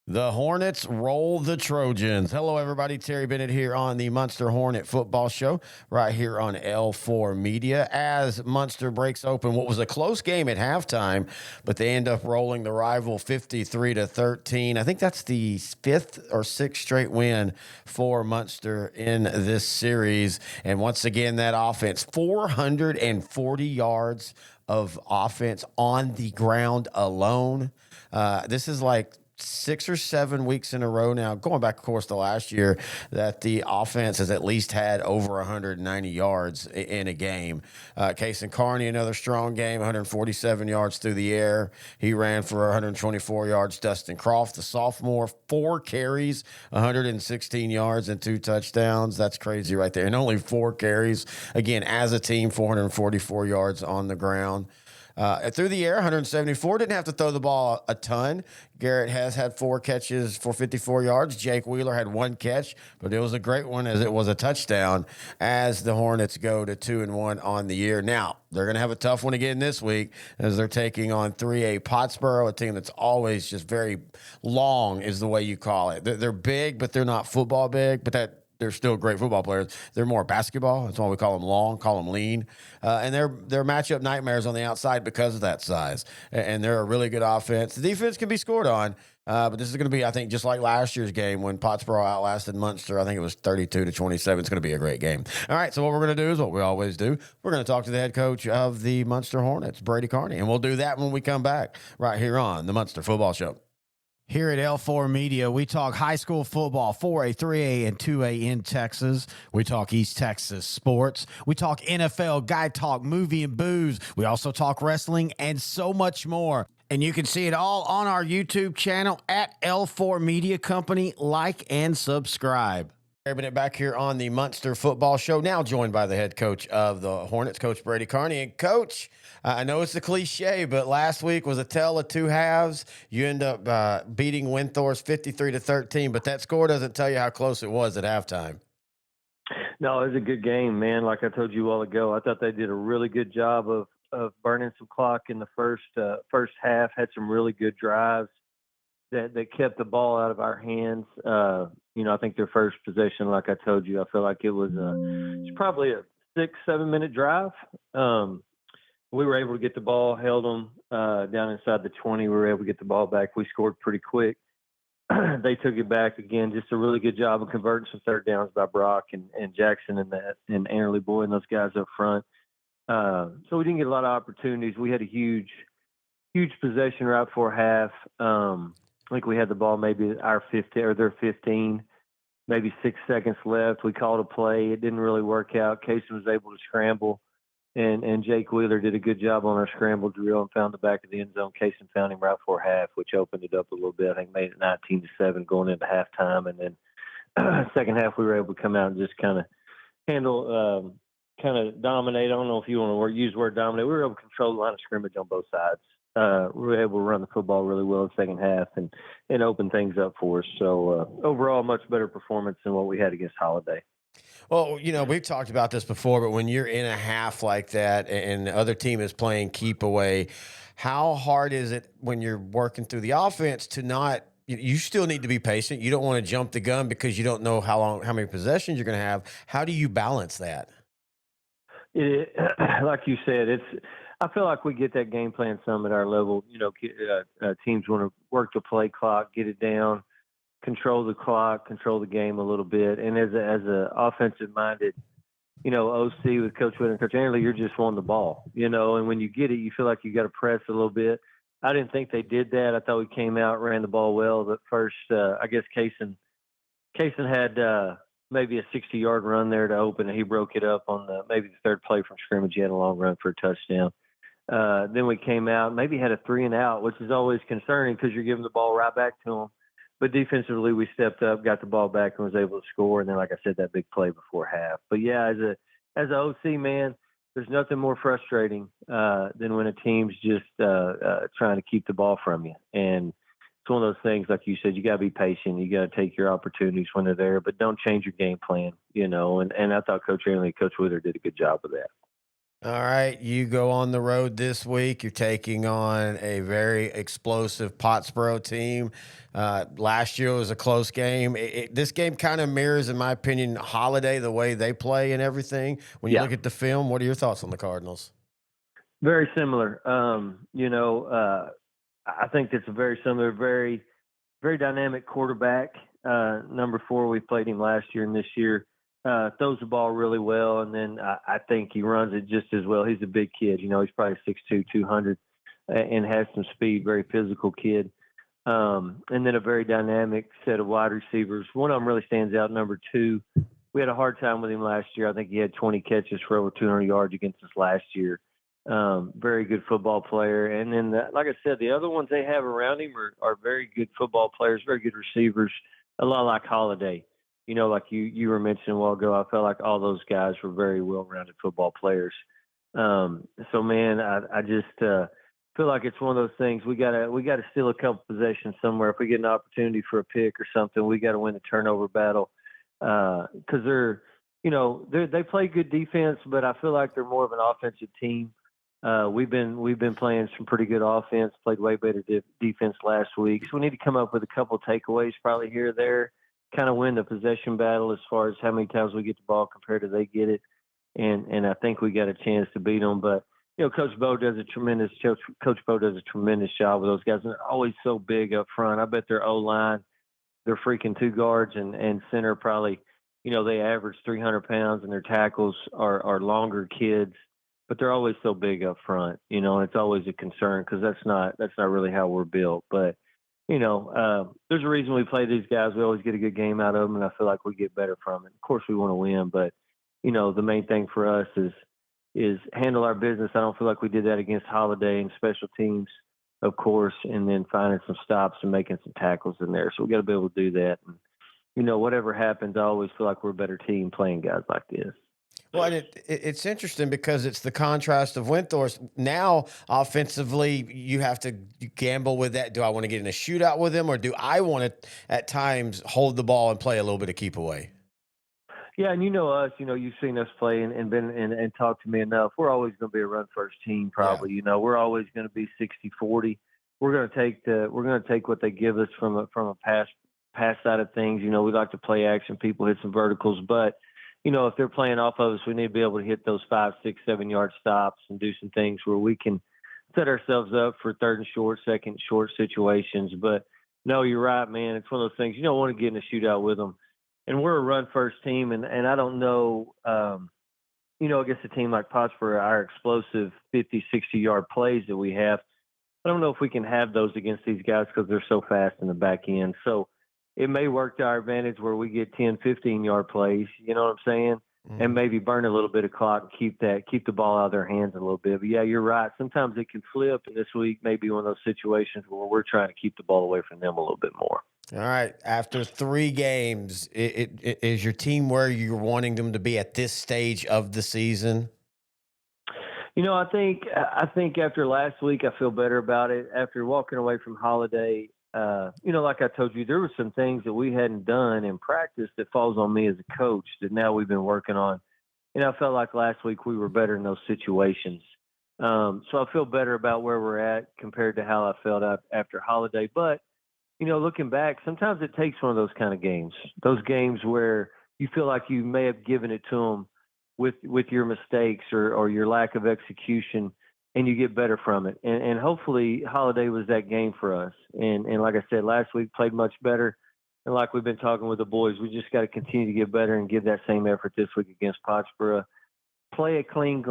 The Hornets roll the Trojans. Hello, everybody. Terry Bennett here on the Muenster Hornet Football Show, right here on L4 Media. As Muenster breaks open what was a close game at halftime, but they end up rolling the rival 53-13. I think that's the fifth or sixth straight win for Muenster in this series. And once again, that offense, 440 yards of offense on the ground alone. This is like 6 or 7 weeks in a row now, going back, of course, to last year, that the offense has at least had over 190 yards in a game. Case and Carney, another strong game, 147 yards through the air. He ran for 124 yards. Dustin Croft, the sophomore, 4 carries, 116 yards and 2 touchdowns. That's crazy right there. And only 4 carries. Again, as a team, 444 yards on the ground. Through the air, 174. Didn't have to throw the ball a ton. Garrett has had 4 catches for 54 yards. Jake Wheeler had 1 catch, but it was a great one as it was a touchdown as the Hornets go to 2-1 on the year. Now, they're going to have a tough one again this week as they're taking on 3A Pottsboro, a team that's always just very long is the way you call it. They're big, but they're not football big, but they're still great football players. They're more basketball. That's why we call them long, call them lean. And they're matchup nightmares on the outside because of that size. And they're a really good offense. The defense can be scored on, but this is going to be, I think, just like last year's game when Pottsboro outlasted Muenster. I think it was 32-27. It's going to be a great game. All right, so what we're going to do is what we always do. We're going to talk to the head coach of the Muenster Hornets, Brady Carney, and we'll do that when we come back right here on the Muenster Football Show. Here at L4 Media, we talk high school football, 4A, 3A, and 2A in Texas. We talk East Texas sports. We talk NFL, guy talk, movie and booze. We also talk wrestling and so much more. And you can see it all on our YouTube channel at L4 Media Company. Like and subscribe. Bennett back here on the Muenster Football Show, now joined by the head coach of the Hornets, Coach Brady Carney. And Coach, I know it's a cliche, but last week was a tale of 2 halves. You end up beating Winthorst 53-13, but that score doesn't tell you how close it was at halftime. No, it was a good game, man. Like I told you a while ago, I thought they did a really good job of burning some clock in the first half. Had some really good drives that kept the ball out of our hands. I think their first possession, like I told you, I feel like it's probably a 6-7 minute drive. We were able to get the ball, held them down inside the 20. We were able to get the ball back. We scored pretty quick. They took it back again. Just a really good job of converting some third downs by Brock and Jackson and Annerly Boyd and those guys up front. So we didn't get a lot of opportunities. We had a huge possession right before half. I think we had the ball maybe our 15 or their 15, maybe 6 seconds left. We called a play. It didn't really work out. Casey was able to scramble, and Jake Wheeler did a good job on our scramble drill and found the back of the end zone. Casey found him right before half, which opened it up a little bit. I think made it 19-7 going into halftime, and then second half we were able to come out and just kind of handle, kind of dominate. I don't know if you want to use the word dominate. We were able to control the line of scrimmage on both sides. We were able to run the football really well in the second half and open things up for us. So overall, much better performance than what we had against Holiday. Well, we've talked about this before, but when you're in a half like that and the other team is playing keep away, how hard is it when you're working through the offense to not – you still need to be patient. You don't want to jump the gun because you don't know how many possessions you're going to have. How do you balance that? Like you said, I feel like we get that game plan some at our level. Teams want to work the play clock, get it down, control the clock, control the game a little bit. And as a offensive minded, OC with Coach Whitten and Coach Annerly, you're just wanting the ball, and when you get it, you feel like you got to press a little bit. I didn't think they did that. I thought we came out, ran the ball well. But first, I guess Kaysen had maybe a 60-yard run there to open, and he broke it up on maybe the third play from scrimmage. He had a long run for a touchdown. Then we came out, maybe had a 3-and-out, which is always concerning because you're giving the ball right back to them. But defensively, we stepped up, got the ball back, and was able to score. And then, like I said, that big play before half. But yeah, as an OC, man, there's nothing more frustrating than when a team's just trying to keep the ball from you. And it's one of those things, like you said, you got to be patient. You got to take your opportunities when they're there, but don't change your game plan. And I thought Coach Annerly and Coach Wheeler did a good job of that. All right, you go on the road this week. You're taking on a very explosive Pottsboro team. Last year was a close game. This game kind of mirrors, in my opinion, Holiday, the way they play and everything. When you Yeah, look at the film, what are your thoughts on the Cardinals? very similar. I think it's a very similar, very dynamic quarterback. Number four, we played him last year and this year. Throws the ball really well, and then I think he runs it just as well. He's a big kid. He's probably 6'2", 200, and has some speed. Very physical kid. And then a very dynamic set of wide receivers. One of them really stands out. Number two, we had a hard time with him last year. I think he had 20 catches for over 200 yards against us last year. Very good football player. And then, like I said, the other ones they have around him are very good football players, very good receivers, a lot like Holiday. Like you were mentioning a while ago, I felt like all those guys were very well-rounded football players. So, man, I just feel like it's one of those things we gotta steal a couple possessions somewhere. If we get an opportunity for a pick or something, we got to win the turnover battle because they play good defense, but I feel like they're more of an offensive team. We've been playing some pretty good offense, played way better defense last week. So we need to come up with a couple takeaways probably here or there, kind of win the possession battle as far as how many times we get the ball compared to they get it. And I think we got a chance to beat them. But Coach Bo does a tremendous job with those guys, and they're always so big up front. I bet their O line, their freaking two guards and center probably, they average 300 pounds, and their tackles are longer kids, but they're always so big up front, and it's always a concern because that's not really how we're built. But there's a reason we play these guys. We always get a good game out of them, and I feel like we get better from it. Of course, we want to win, but the main thing for us is handle our business. I don't feel like we did that against Holiday and special teams, of course, and then finding some stops and making some tackles in there. So we got to be able to do that. And whatever happens, I always feel like we're a better team playing guys like this. Well, and it's interesting because it's the contrast of Winthrop. Now, offensively, you have to gamble with that. Do I want to get in a shootout with him, or do I want to, at times, hold the ball and play a little bit of keep away? Yeah, and us, you've seen us play and been and talked to me enough. We're always going to be a run first team, Yeah. probably. We're always going to be 60-40. We're going to take what they give us from a pass side of things. We like to play action. People hit some verticals, but if they're playing off of us, we need to be able to hit those 5, 6, 7 yard stops and do some things where we can set ourselves up for third and short, second and short situations. But no, you're right, man. It's one of those things you don't want to get in a shootout with them. And we're a run first team, and I don't know, against a team like Pottsboro, our explosive 50, 60 yard plays that we have, I don't know if we can have those against these guys because they're so fast in the back end. So it may work to our advantage where we get 10, 15 yard plays, you know what I'm saying? And Mhm. maybe burn a little bit of clock and keep the ball out of their hands a little bit. But yeah, you're right. Sometimes it can flip, and this week may be one of those situations where we're trying to keep the ball away from them a little bit more. All right. After 3 games, is your team where you're wanting them to be at this stage of the season? I think after last week, I feel better about it. After walking away from Holiday, like I told you, there were some things that we hadn't done in practice that falls on me as a coach that now we've been working on. I felt like last week we were better in those situations. So I feel better about where we're at compared to how I felt after Holiday. But looking back, sometimes it takes one of those games where you feel like you may have given it to them with your mistakes or your lack of execution, and you get better from it. And hopefully, Holiday was that game for us. And like I said, last week played much better. And like we've been talking with the boys, we just got to continue to get better and give that same effort this week against Pottsboro. Play a clean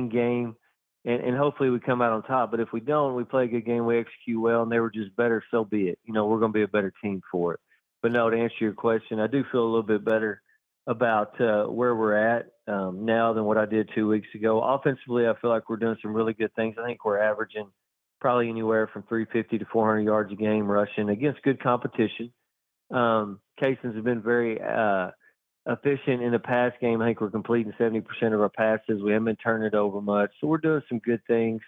game, and hopefully we come out on top. But if we don't, we play a good game, we execute well, and they were just better. So be it. We're going to be a better team for it. But no, to answer your question, I do feel a little bit better about where we're at now than what I did 2 weeks ago. Offensively, I feel like we're doing some really good things. I think we're averaging probably anywhere from 350 to 400 yards a game rushing against good competition. Cason's have been very efficient in the pass game. I think we're completing 70% of our passes. We haven't been turning it over much. So we're doing some good things.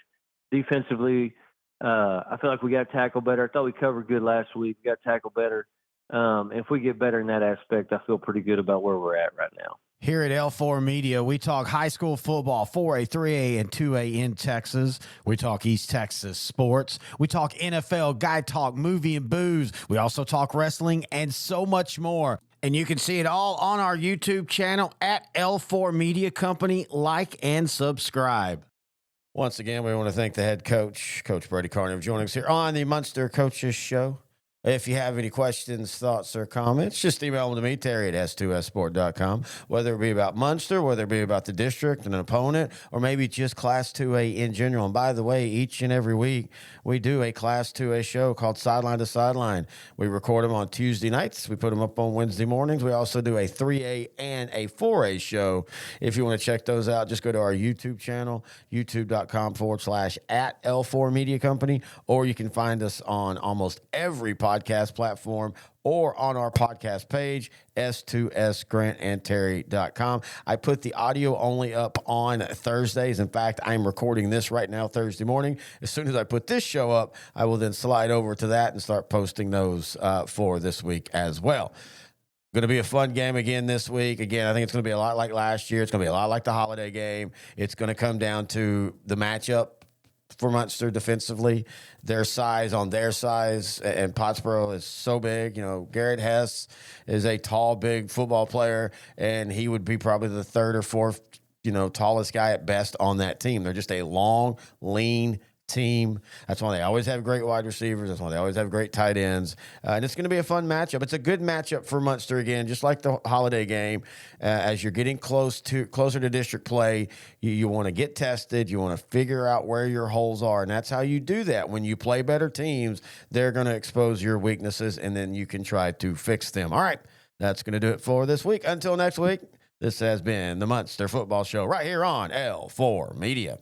Defensively, I feel like we got to tackle better. I thought we covered good last week. We got to tackle better. If we get better in that aspect, I feel pretty good about where we're at right now. Here at L4 Media, we talk high school football, 4A, 3A, and 2A in Texas. We talk East Texas sports. We talk NFL, guy talk, movie and booze. We also talk wrestling and so much more. And you can see it all on our YouTube channel at L4 Media Company. Like and subscribe. Once again, we want to thank the head coach, Coach Brady Carney, for joining us here on the Muenster Coaches Show. If you have any questions, thoughts, or comments, just email them to me, Terry at S2SSport.com, whether it be about Muenster, whether it be about the district, an opponent, or maybe just Class 2A in general. And by the way, each and every week, we do a Class 2A show called Sideline to Sideline. We record them on Tuesday nights. We put them up on Wednesday mornings. We also do a 3A and a 4A show. If you want to check those out, just go to our YouTube channel, youtube.com/at L4 Media Company, or you can find us on almost every podcast platform or on our podcast page, S2SGrantandTerry.com. I put the audio only up on Thursdays. In fact, I'm recording this right now Thursday morning. As soon as I put this show up, I will then slide over to that and start posting those for this week as well. Going to be a fun game again this week. Again, I think it's going to be a lot like last year. It's going to be a lot like the holiday game. It's going to come down to the matchup for Muenster defensively, their size on their size, and Pottsboro is so big. You know, Garrett Hess is a tall, big football player, and he would be probably the third or fourth, tallest guy at best on that team. They're just a long, lean team. That's why they always have great wide receivers. That's why they always have great tight ends. And it's going to be a fun matchup. It's a good matchup for Muenster again, just like the holiday game. As you're getting closer to district play, you want to get tested. You want to figure out where your holes are. And that's how you do that. When you play better teams, they're going to expose your weaknesses, and then you can try to fix them. All right, that's going to do it for this week. Until next week, this has been the Muenster Football Show right here on L4 Media.